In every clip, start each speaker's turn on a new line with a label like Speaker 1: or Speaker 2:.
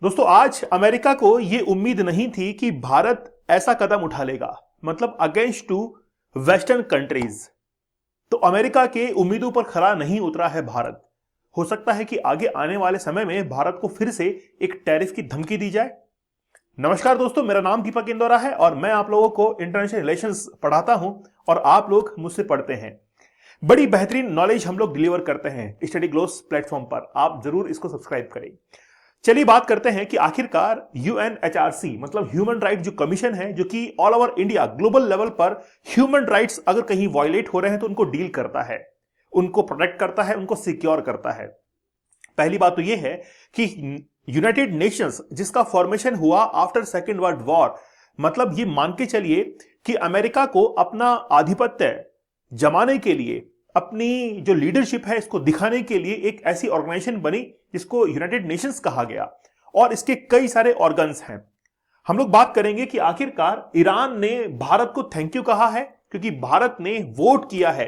Speaker 1: दोस्तों आज अमेरिका को यह उम्मीद नहीं थी कि भारत ऐसा कदम उठा लेगा, मतलब अगेंस्ट टू वेस्टर्न कंट्रीज। तो अमेरिका के उम्मीदों पर खरा नहीं उतरा है भारत। हो सकता है कि आगे आने वाले समय में भारत को फिर से एक टैरिफ की धमकी दी जाए। नमस्कार दोस्तों, मेरा नाम दीपक इंदौरा है और मैं आप लोगों को इंटरनेशनल रिलेशंस पढ़ाता हूं और आप लोग मुझसे पढ़ते हैं। बड़ी बेहतरीन नॉलेज हम लोग डिलीवर करते हैं स्टडी ग्लोस प्लेटफॉर्म पर, आप जरूर इसको सब्सक्राइब करें। चलिए बात करते हैं कि आखिरकार यूएनएचआरसी मतलब ह्यूमन राइट जो कमीशन है, जो कि all over India global level पर ह्यूमन राइट्स अगर कहीं वायलेट हो रहे हैं तो उनको डील करता है, उनको प्रोटेक्ट करता है, उनको सिक्योर करता है। पहली बात तो यह है कि यूनाइटेड नेशंस जिसका फॉर्मेशन हुआ आफ्टर सेकेंड वर्ल्ड वॉर, मतलब ये मान के चलिए कि अमेरिका को अपना आधिपत्य जमाने के लिए, अपनी जो लीडरशिप है इसको दिखाने के लिए एक ऐसी ऑर्गेनाइजेशन बनी जिसको यूनाइटेड नेशंस कहा गया और इसके कई सारे ऑर्गन्स हैं। हम लोग बात करेंगे कि आखिरकार ईरान ने भारत को थैंक यू कहा है क्योंकि भारत ने वोट किया है,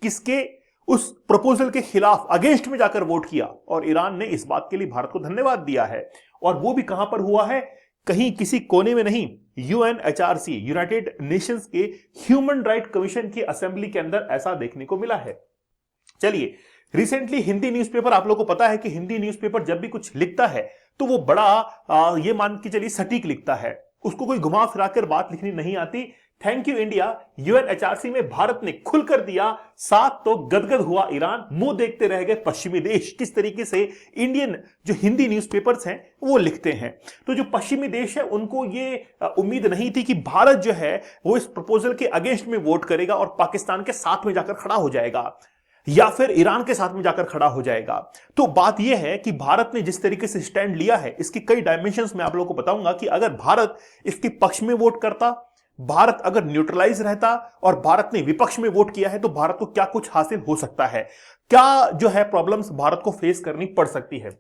Speaker 1: किसके, उस प्रपोजल के खिलाफ, अगेंस्ट में जाकर वोट किया और ईरान ने इस बात के लिए भारत को धन्यवाद दिया है। और वो भी कहां पर हुआ है, कहीं किसी कोने में नहीं, यूएनएचआरसी यूनाइटेड नेशंस के ह्यूमन राइट कमीशन की असेंबली के अंदर ऐसा देखने को मिला है। चलिए, रिसेंटली हिंदी न्यूज़पेपर, आप लोगों को पता है कि हिंदी न्यूज़पेपर जब भी कुछ लिखता है तो वो बड़ा ये मान के चलिए सटीक लिखता है, उसको कोई घुमा फिरा कर बात लिखनी नहीं आती। थैंक यू इंडिया, यूएनएचआरसी में भारत ने खुलकर दिया साथ तो गदगद हुआ ईरान, मुंह देखते रह गए पश्चिमी देश। किस तरीके से इंडियन जो हिंदी न्यूज़पेपर्स हैं वो लिखते हैं। तो जो पश्चिमी देश है उनको ये उम्मीद नहीं थी कि भारत जो है वो इस प्रपोजल के अगेंस्ट में वोट करेगा और पाकिस्तान के साथ में जाकर खड़ा हो जाएगा या फिर ईरान के साथ में जाकर खड़ा हो जाएगा। तो बात यह है कि भारत ने जिस तरीके से स्टैंड लिया है, इसकी कई डायमेंशंस में आप लोगों को बताऊंगा कि अगर भारत इसके पक्ष में वोट करता, भारत अगर न्यूट्रलाइज रहता और भारत ने विपक्ष में वोट किया है तो भारत को क्या कुछ हासिल हो सकता है, क्या जो है प्रॉब्लम्स भारत को फेस करनी पड़ सकती है,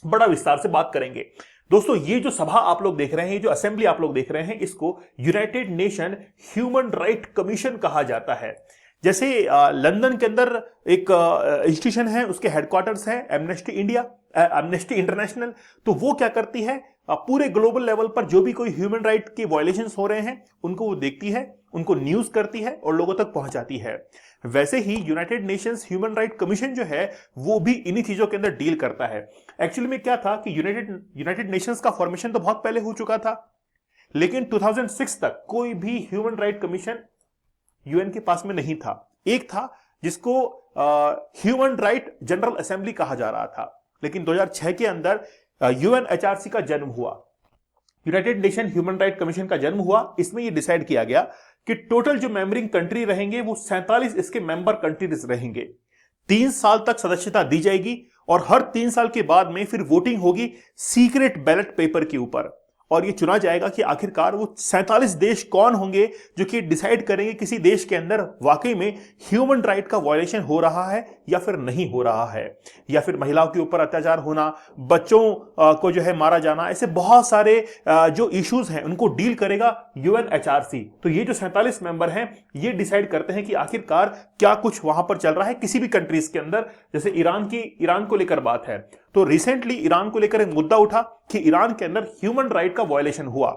Speaker 1: बड़ा विस्तार से बात करेंगे। दोस्तों ये जो सभा आप लोग देख रहे हैं, जो असेंबली आप लोग देख रहे हैं, इसको United nation human right commission कहा जाता है। जैसे लंदन के अंदर एक इंस्टीट्यूशन है, उसके हेडक्वार्टर्स है एमनेस्टी इंडिया, एमनेस्टी इंटरनेशनल। तो वो क्या करती है, पूरे ग्लोबल लेवल पर जो भी कोई ह्यूमन राइट के वायलेशंस हो रहे हैं उनको वो देखती है, उनको न्यूज करती है और लोगों तक पहुंचाती है। वैसे ही united nations human right commission जो है वो भी इन्हीं चीजों के अंदर डील करता है। एक्चुअली में क्या था कि यूनाइटेड नेशंस का फॉर्मेशन तो बहुत पहले हो चुका था, लेकिन 2006 तक कोई भी ह्यूमन राइट कमीशन यूएन के पास में नहीं था। एक था जिसको ह्यूमन राइट जनरल असेंबली कहा जा रहा था, लेकिन 2006 के अंदर यूएनएचआरसी का जन्म हुआ, United nation human right commission का जन्म हुआ। इसमें यह डिसाइड किया गया कि टोटल जो मेंबरिंग कंट्री रहेंगे वो 47 इसके मेंबर कंट्रीज रहेंगे। 3 साल तक सदस्यता दी जाएगी और हर 3 साल के बाद में फिर वोटिंग होगी सीक्रेट बैलेट पेपर के ऊपर और यह चुना जाएगा कि आखिरकार वो 47 देश कौन होंगे जो कि डिसाइड करेंगे किसी देश के अंदर वाकई में ह्यूमन राइट का वायलेशन हो रहा है या फिर नहीं हो रहा है, या फिर महिलाओं के ऊपर अत्याचार होना, बच्चों को जो है मारा जाना, ऐसे बहुत सारे जो इश्यूज हैं उनको डील करेगा यूएनएचआरसी। तो ये जो 47 मेंबर हैं ये डिसाइड करते हैं कि आखिरकार क्या कुछ वहां पर चल रहा है किसी भी कंट्रीज के अंदर। जैसे ईरान को लेकर बात है तो रिसेंटली ईरान को लेकर एक मुद्दा उठा कि ईरान के अंदर ह्यूमन राइट का वायलेशन हुआ।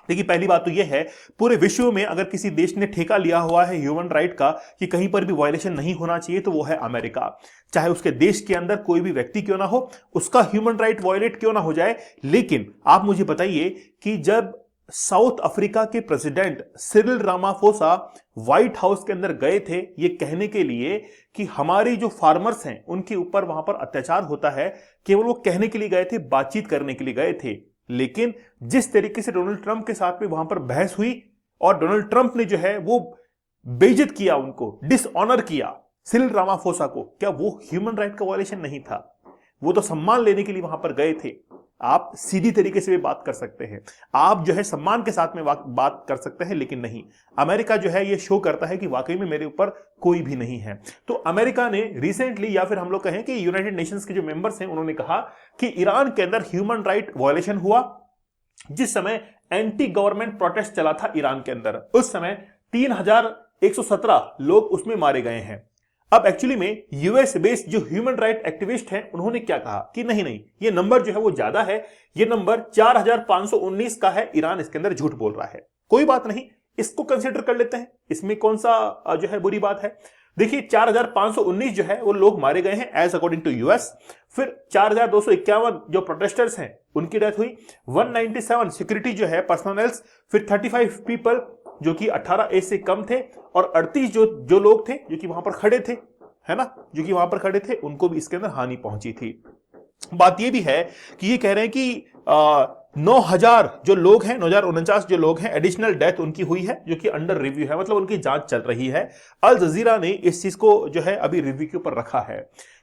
Speaker 1: देखिए पहली बात तो यह है, पूरे विश्व में अगर किसी देश ने ठेका लिया हुआ है ह्यूमन राइट का कि कहीं पर भी वायलेशन नहीं होना चाहिए तो वो है अमेरिका। चाहे उसके देश के अंदर कोई भी व्यक्ति क्यों ना हो, उसका ह्यूमन राइट वायलेट क्यों ना हो जाए। लेकिन आप मुझे बताइए कि जब साउथ अफ्रीका के president Cyril Ramaphosa white house के अंदर गए थे ये कहने के लिए कि हमारे जो फार्मर्स हैं उनके ऊपर वहां पर अत्याचार होता है, केवल वो कहने के लिए गए थे, बातचीत करने के लिए गए थे। लेकिन जिस तरीके से डोनाल्ड ट्रंप के साथ में वहां पर बहस हुई और डोनाल्ड ट्रंप ने जो है वो बेइज्जत किया, उनको डिसऑनर किया सिरिल रामाफोसा को, क्या वो ह्यूमन राइट का वायलेशन नहीं था? वो तो सम्मान लेने के लिए वहां पर गए थे। आप सीधी तरीके से भी बात कर सकते हैं, आप जो है सम्मान के साथ में बात कर सकते हैं, लेकिन नहीं, अमेरिका जो है ये शो करता है कि वाकई में मेरे ऊपर कोई भी नहीं है। तो अमेरिका ने रिसेंटली, या फिर हम लोग कहें कि यूनाइटेड नेशंस के जो मेंबर्स हैं, उन्होंने कहा कि ईरान के अंदर ह्यूमन राइट वायलेशन हुआ। जिस समय एंटी गवर्नमेंट प्रोटेस्ट चला था ईरान के अंदर, उस समय 3117 लोग उसमें मारे गए हैं। अब एक्चुअली में यूएस बेस्ड जो ह्यूमन राइट एक्टिविस्ट हैं उन्होंने क्या कहा कि नहीं नहीं, ये नंबर जो है वो ज्यादा है, ये नंबर 4519 का है, ईरान इसके अंदर झूठ बोल रहा है। कोई बात नहीं, इसको कंसीडर कर लेते हैं, इसमें कौन सा जो है बुरी बात है। देखिए 4519 जो है वो लोग मारे गए हैं एज अकॉर्डिंग टू यूएस। फिर 4251 जो प्रोटेस्टर्स हैं उनकी डेथ हुई, 197 सिक्योरिटी जो है पर्सनल्स, फिर 35 पीपल जो कि 18 एज से कम थे, और 38 जो लोग थे जो कि वहां पर खड़े थे, है ना, जो कि वहां पर खड़े थे, उनको भी इसके अंदर हानि पहुंची थी। बात यह भी है कि ये कह रहे हैं कि 9000 जो लोग हैं, 9049 जो लोग हैं, एडिशनल डेथ उनकी हुई है जो कि अंडर रिव्यू है, मतलब उनकी जांच चल रही है। अल जजीरा ने इस चीज को जो है अभी रिव्यू के ऊपर रखा है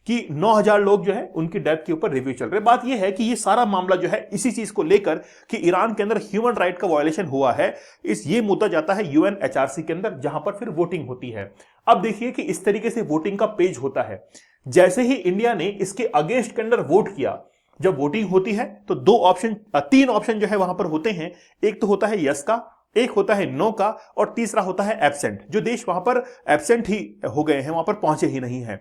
Speaker 1: कि 9000 लोग जो है उनकी डेथ के ऊपर रिव्यू चल रहे हैं। बात यह है कि ये सारा मामला जो है इसी चीज को लेकर कि ईरान के अंदर ह्यूमन राइट का वायलेशन हुआ है, ये मुद्दा जाता है यूएनएचआरसी के अंदर, जहां पर फिर वोटिंग होती है। अब देखिए कि इस तरीके से वोटिंग का पेज होता है। जैसे ही इंडिया ने इसके अगेंस्ट के अंदर वोट किया, जब वोटिंग होती है तो तीन ऑप्शन जो है वहां पर होते हैं। एक तो होता है यस का, एक होता है नो का, और तीसरा होता है एब्सेंट। जो देश वहां पर एब्सेंट ही हो गए हैं, वहां पर पहुंचे ही नहीं है,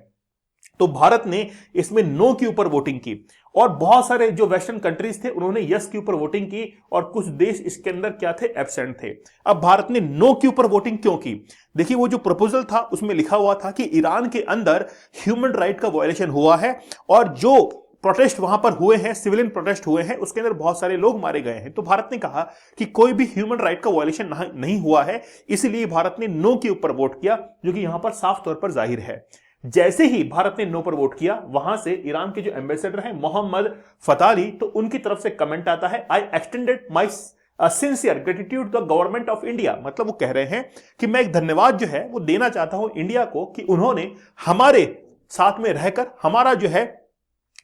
Speaker 1: तो भारत ने इसमें नो के ऊपर वोटिंग की, और बहुत सारे जो वेस्टर्न कंट्रीज थे उन्होंने यस के ऊपर वोटिंग की, और कुछ देश इसके अंदर क्या थे, एब्सेंट थे। अब भारत ने नो के ऊपर वोटिंग क्यों की? देखिए वो जो प्रपोजल था उसमें लिखा हुआ था कि ईरान के अंदर ह्यूमन राइट का वायलेशन हुआ है, और जो प्रोटेस्ट वहां पर हुए हैं, सिविलियन प्रोटेस्ट हुए हैं, उसके अंदर बहुत सारे लोग मारे गए हैं। तो भारत ने कहा कि कोई भी ह्यूमन राइट का वायलेशन नहीं हुआ है, इसलिए भारत ने नो के ऊपर वोट किया, जो कि यहां पर साफ तौर पर जाहिर है। जैसे ही भारत ने नो पर वोट किया, वहां से ईरान के जो एम्बेसडर हैं मोहम्मद फताली, तो उनकी तरफ से कमेंट आता है, I extended my sincere gratitude the government of India. मतलब वो कह रहे हैं कि मैं एक धन्यवाद जो है वो देना चाहता हूं इंडिया को कि उन्होंने हमारे साथ में रहकर हमारा जो है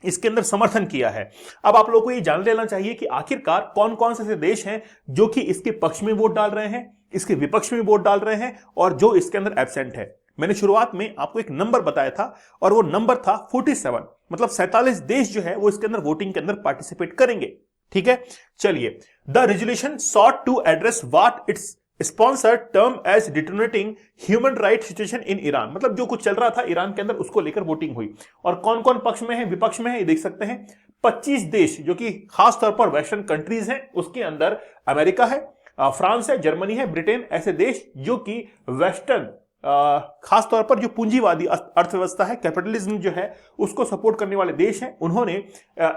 Speaker 1: इसके अंदर समर्थन किया है। अब आप लोगों को ये जान लेना चाहिए कि आखिरकार कौन कौन से ऐसे देश हैं जो कि इसके पक्ष में वोट डाल रहे हैं, इसके विपक्ष में वोट डाल रहे हैं, और जो इसके अंदर एब्सेंट है। मैंने शुरुआत में आपको एक नंबर बताया था, और वो नंबर था 47, मतलब 47 देश जो है वो इसके अंदर वोटिंग के अंदर पार्टिसिपेट करेंगे। ठीक है, चलिए। The resolution sought to address what it's sponsor term as detonating human right situation in Iran. मतलब जो कुछ चल रहा था ईरान के अंदर, उसको लेकर वोटिंग हुई। और कौन कौन पक्ष में है, विपक्ष में है, ये देख सकते हैं। 25 देश जो कि खास तौर पर वेस्टर्न कंट्रीज हैं, उसके अंदर अमेरिका है, फ्रांस है, जर्मनी है, ब्रिटेन, ऐसे देश जो कि वेस्टर्न खास तौर पर जो पूंजीवादी अर्थव्यवस्था है, कैपिटलिज्म जो है, उसको सपोर्ट करने वाले देश हैं, उन्होंने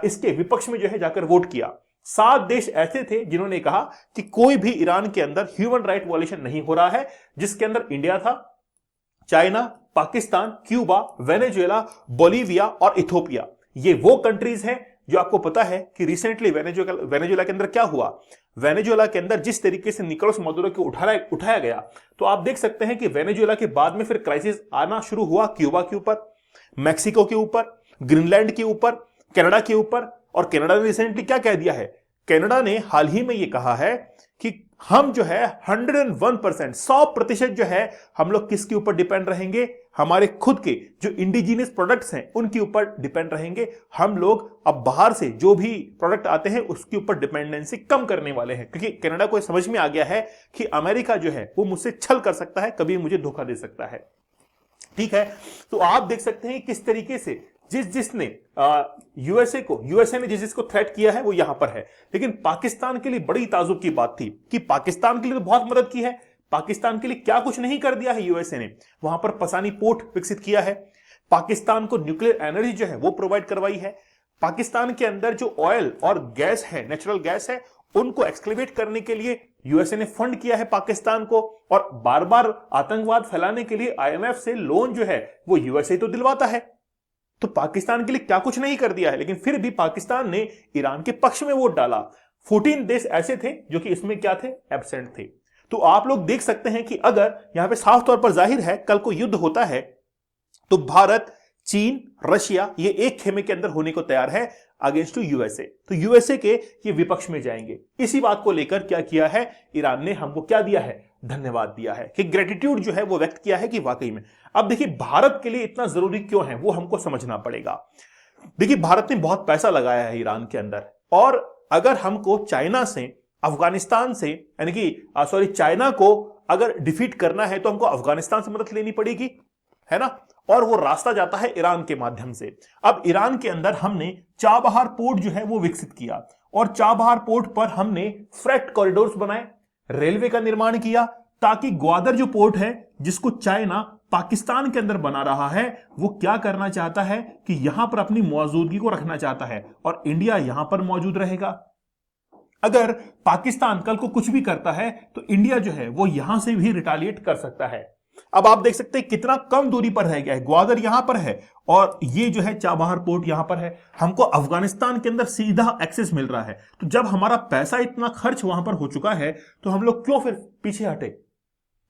Speaker 1: इसके विपक्ष में जो है जाकर वोट किया। 7 देश ऐसे थे जिन्होंने कहा कि कोई भी ईरान के अंदर ह्यूमन राइट वायलेशन नहीं हो रहा है, जिसके अंदर इंडिया था, China, Pakistan, Cuba, Venezuela, Bolivia और इथोपिया। ये वो कंट्रीज हैं जो आपको पता है कि रिसेंटली वेनेजुएला के अंदर क्या हुआ। वेनेजुएला के अंदर जिस तरीके से निकोलस मादुरो को उठाया गया, तो आप देख सकते हैं कि वेनेजुएला के बाद में फिर क्राइसिस आना शुरू हुआ क्यूबा के ऊपर, मैक्सिको के ऊपर, ग्रीनलैंड के ऊपर, कनाडा के ऊपर। और कनाडा ने रिसेंटली क्या कह दिया है? कनाडा ने हाल ही में ये कहा है कि हम जो है 101%, 100% जो है हम लोग किसके ऊपर डिपेंड रहेंगे? हमारे खुद के जो इंडिजिनियस प्रोडक्ट्स हैं उनके ऊपर डिपेंड रहेंगे। हम लोग अब बाहर से जो भी प्रोडक्ट आते हैं उसके ऊपर डिपेंडेंसी कम करने वाले हैं, क्योंकि कनाडा को समझ में आ गया है कि अमेरिका जो है वो मुझसे छल कर सकता है, कभी मुझे धोखा दे सकता है। ठीक है, तो आप देख सकते हैं किस तरीके से जिसने यूएसए ने जिसको थ्रेट किया है वो यहां पर है। लेकिन पाकिस्तान के लिए बड़ी ताजुब की बात थी कि पाकिस्तान के लिए तो बहुत मदद की है, पाकिस्तान के लिए क्या कुछ नहीं कर दिया है यूएसए ने। वहां पर पसानी पोर्ट विकसित किया है, पाकिस्तान को न्यूक्लियर एनर्जी जो है वो प्रोवाइड करवाई है, पाकिस्तान के अंदर जो ऑयल और गैस है, नेचुरल गैस है, उनको एक्सक्लेवेट करने के लिए यूएसए ने फंड किया है पाकिस्तान को, और बार बार आतंकवाद फैलाने के लिए आईएमएफ से लोन जो है वो यूएसए तो दिलवाता है। तो पाकिस्तान के लिए क्या कुछ नहीं कर दिया है, लेकिन फिर भी पाकिस्तान ने ईरान के पक्ष में वोट डाला। 14 देश ऐसे थे जो कि इसमें क्या थे, एब्सेंट थे। तो आप लोग देख सकते हैं कि अगर यहां पे साफ तौर पर जाहिर है कल को युद्ध होता है तो भारत, चीन, रशिया ये एक खेमे के अंदर होने को तैयार है अगेंस्ट टू यूएसए। तो यूएसए के ये विपक्ष में जाएंगे। इसी बात को लेकर क्या किया है ईरान ने, हमको क्या दिया है, धन्यवाद दिया है, कि ग्रेटिट्यूड जो है वो व्यक्त किया है कि वाकई में। अब देखिए भारत के लिए इतना जरूरी क्यों है वो हमको समझना पड़ेगा। देखिए भारत ने बहुत पैसा लगाया है ईरान के अंदर, और अगर हमको चाइना से, अफगानिस्तान से, यानी कि चाइना को अगर डिफीट करना है तो हमको अफगानिस्तान से मदद लेनी पड़ेगी, है ना। और वो रास्ता जाता है ईरान के माध्यम से। अब ईरान के अंदर हमने चाबहार पोर्ट जो है वो विकसित किया और चाबहार पोर्ट पर हमने फ्रेट कॉरिडोर्स बनाए, रेलवे का निर्माण किया, ताकि ग्वादर जो पोर्ट है जिसको चाइना पाकिस्तान के अंदर बना रहा है, वो क्या करना चाहता है कि यहां पर अपनी मौजूदगी को रखना चाहता है और इंडिया यहां पर मौजूद रहेगा। अगर पाकिस्तान कल को कुछ भी करता है तो इंडिया जो है वो यहां से भी रिटालिएट कर सकता है। अब आप देख सकते हैं कितना कम दूरी पर रह गया है, ग्वादर यहां पर है और ये जो है चाबहार पोर्ट यहां पर है। हमको अफगानिस्तान के अंदर सीधा एक्सेस मिल रहा है। तो जब हमारा पैसा इतना खर्च वहां पर हो चुका है तो हम लोग क्यों फिर पीछे हटे?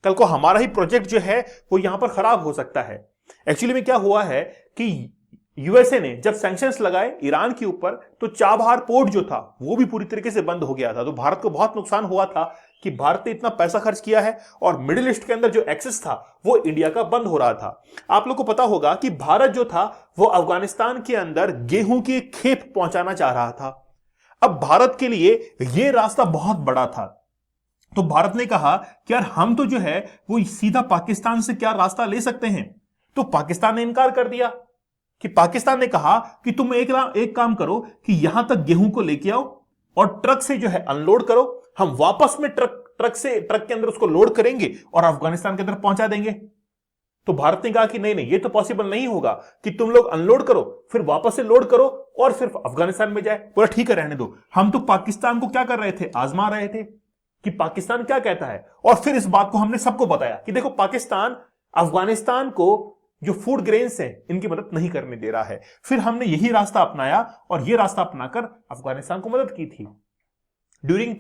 Speaker 1: कल को हमारा ही प्रोजेक्ट जो है वो यहां पर खराब हो सकता है। एक्चुअली में क्या हुआ है कि यूएसए ने जब सैंक्शंस लगाए ईरान के ऊपर तो चाबहार पोर्ट जो था वो भी पूरी तरीके से बंद हो गया था। तो भारत को बहुत नुकसान हुआ था कि भारत ने इतना पैसा खर्च किया है और मिडिल ईस्ट के अंदर जो एक्सेस था वो इंडिया का बंद हो रहा था। आप लोग को पता होगा कि भारत जो था वो अफगानिस्तान के अंदर गेहूं की खेप पहुंचाना चाह रहा था। अब भारत के लिए यह रास्ता बहुत बड़ा था, तो भारत ने कहा कि यार हम तो जो है वो सीधा पाकिस्तान से क्या रास्ता ले सकते हैं। तो पाकिस्तान ने इनकार कर दिया कि पाकिस्तान ने कहा कि तुम एक काम करो कि यहां तक गेहूं को लेके आओ और ट्रक से जो है अनलोड करो, हम वापस में ट्रक के अंदर उसको लोड करेंगे और अफगानिस्तान के अंदर पहुंचा देंगे। तो भारत ने कहा कि नहीं ये तो पॉसिबल नहीं होगा कि तुम लोग अनलोड करो फिर वापस से लोड करो और फिर अफगानिस्तान में जाए। बोला ठीक है रहने दो। हम तो पाकिस्तान को क्या कर रहे थे, आजमा रहे थे कि पाकिस्तान क्या कहता है। और फिर इस बात को हमने सबको बताया कि देखो पाकिस्तान अफगानिस्तान को जो फूड ग्रेन्स हैं इनकी मदद नहीं करने दे रहा है। फिर हमने यही रास्ता अपनाया और यह रास्ता अपनाकर अफगानिस्तान को मदद की थी ड्यूरिंग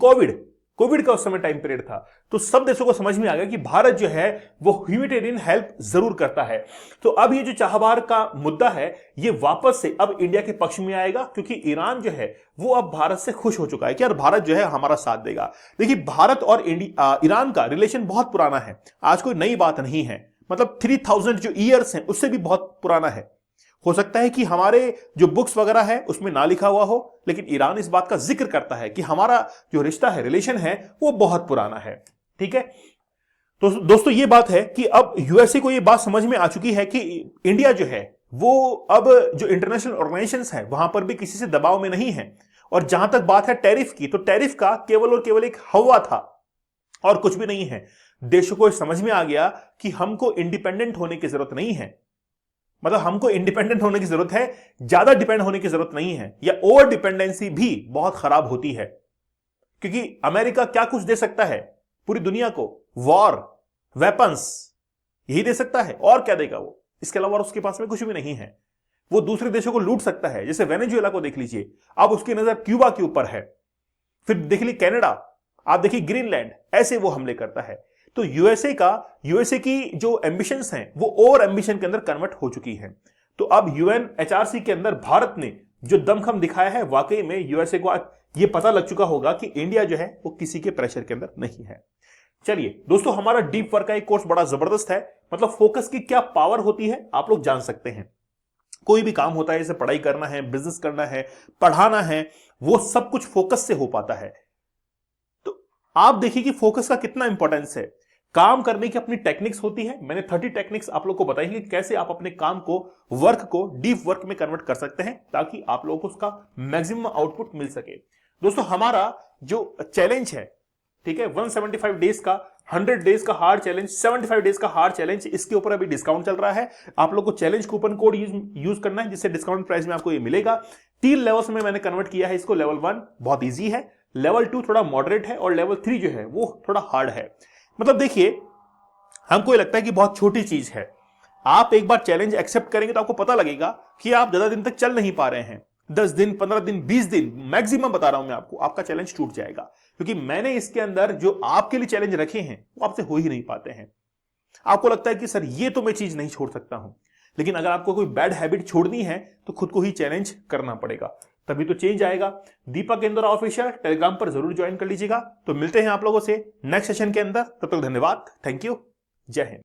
Speaker 1: कोविड का उस समय टाइम पीरियड था। तो सब देशों को समझ में आ गया कि भारत जो है वो ह्यूमैनिटेरियन हेल्प जरूर करता है। तो अब ये जो चाबहार का मुद्दा है ये वापस से अब इंडिया के पक्ष में आएगा, क्योंकि ईरान जो है वो अब भारत से खुश हो चुका है कि यार भारत जो है हमारा साथ देगा। देखिए भारत और ईरान का रिलेशन बहुत पुराना है, आज कोई नई बात नहीं है। मतलब 3000 जो ईयर्स हैं उससे भी बहुत पुराना है। हो सकता है कि हमारे जो बुक्स वगैरह है उसमें ना लिखा हुआ हो, लेकिन ईरान इस बात का जिक्र करता है कि हमारा जो रिश्ता है, रिलेशन है, वो बहुत पुराना है। ठीक है, तो दोस्तों ये बात है कि अब यूएसए को ये बात समझ में आ चुकी है कि इंडिया जो है वो अब जो इंटरनेशनल ऑर्गेनाइजेशंस है वहां पर भी किसी से दबाव में नहीं है। और जहां तक बात है टैरिफ की, तो टैरिफ का केवल और केवल एक हवा था और कुछ भी नहीं है। देशों को समझ में आ गया कि हमको इंडिपेंडेंट होने की जरूरत नहीं है। मतलब हमको इंडिपेंडेंट होने की जरूरत है, ज्यादा डिपेंड होने की जरूरत नहीं है। या ओवर डिपेंडेंसी भी बहुत खराब होती है, क्योंकि अमेरिका क्या कुछ दे सकता है पूरी दुनिया को? वॉर, वेपन्स, यही दे सकता है। और क्या देगा वो? इसके अलावा उसके पास में कुछ भी नहीं है। वो दूसरे देशों को लूट सकता है, जैसे वेनेजुएला को देख लीजिए, अब उसकी नजर क्यूबा के ऊपर है। फिर देख लीजिए कनाडा, आप देखिए ग्रीनलैंड, ऐसे वो हमले करता है। तो यूएसए की जो एम्बिशंस हैं वो ओवर एम्बिशन के अंदर कन्वर्ट हो चुकी है। तो अब यूएनएचआरसी के अंदर भारत ने जो दमखम दिखाया है, वाकई में यूएसए को ये पता लग चुका होगा कि इंडिया जो है वो किसी के प्रेशर के अंदर नहीं है। चलिए दोस्तों, हमारा डीप वर्क का एक कोर्स बड़ा जबरदस्त है। मतलब फोकस की क्या पावर होती है आप लोग जान सकते हैं। कोई भी काम होता है, जैसे पढ़ाई करना है, बिजनेस करना है, पढ़ाना है, वो सब कुछ फोकस से हो पाता है। तो आप देखिए कि फोकस का कितना इंपॉर्टेंस है। काम करने की अपनी टेक्निक्स होती है। मैंने 30 टेक्निक्स आप लोग को बताई कि कैसे आप अपने काम को, वर्क को डीप वर्क में कन्वर्ट कर सकते हैं, ताकि आप लोगों को उसका मैक्सिमम आउटपुट मिल सके। दोस्तों हमारा जो चैलेंज है, ठीक है, 175 डेज का, 100 डेज का हार्ड चैलेंज, 75 डेज का हार्ड चैलेंज, इसके ऊपर अभी डिस्काउंट चल रहा है। आप लोग को चैलेंज कूपन कोड यूज करना है, जिससे डिस्काउंट प्राइस में आपको ये मिलेगा। 3 लेवल्स में मैंने कन्वर्ट किया है इसको। लेवल 1 बहुत ईजी है, लेवल 2 थोड़ा मॉडरेट है और लेवल 3 जो है वो थोड़ा हार्ड है। मतलब देखिए, हमको ये लगता है कि बहुत छोटी चीज है। आप एक बार चैलेंज एक्सेप्ट करेंगे तो आपको पता लगेगा कि आप ज्यादा दिन तक चल नहीं पा रहे हैं। 10 दिन, 15 दिन, 20 दिन मैक्सिमम बता रहा हूं मैं आपको, आपका चैलेंज टूट जाएगा। क्योंकि मैंने इसके अंदर जो आपके लिए चैलेंज रखे हैं वो आपसे हो ही नहीं पाते हैं। आपको लगता है कि सर ये तो मैं चीज नहीं छोड़ सकता हूं, लेकिन अगर आपको कोई बैड हैबिट छोड़नी है तो खुद को ही चैलेंज करना पड़ेगा, तभी तो चेंज आएगा। दीपक इंदौरा ऑफिशियल टेलीग्राम पर जरूर ज्वाइन कर लीजिएगा। तो मिलते हैं आप लोगों से नेक्स्ट सेशन के अंदर। तब तक धन्यवाद, थैंक यू, जय हिंद।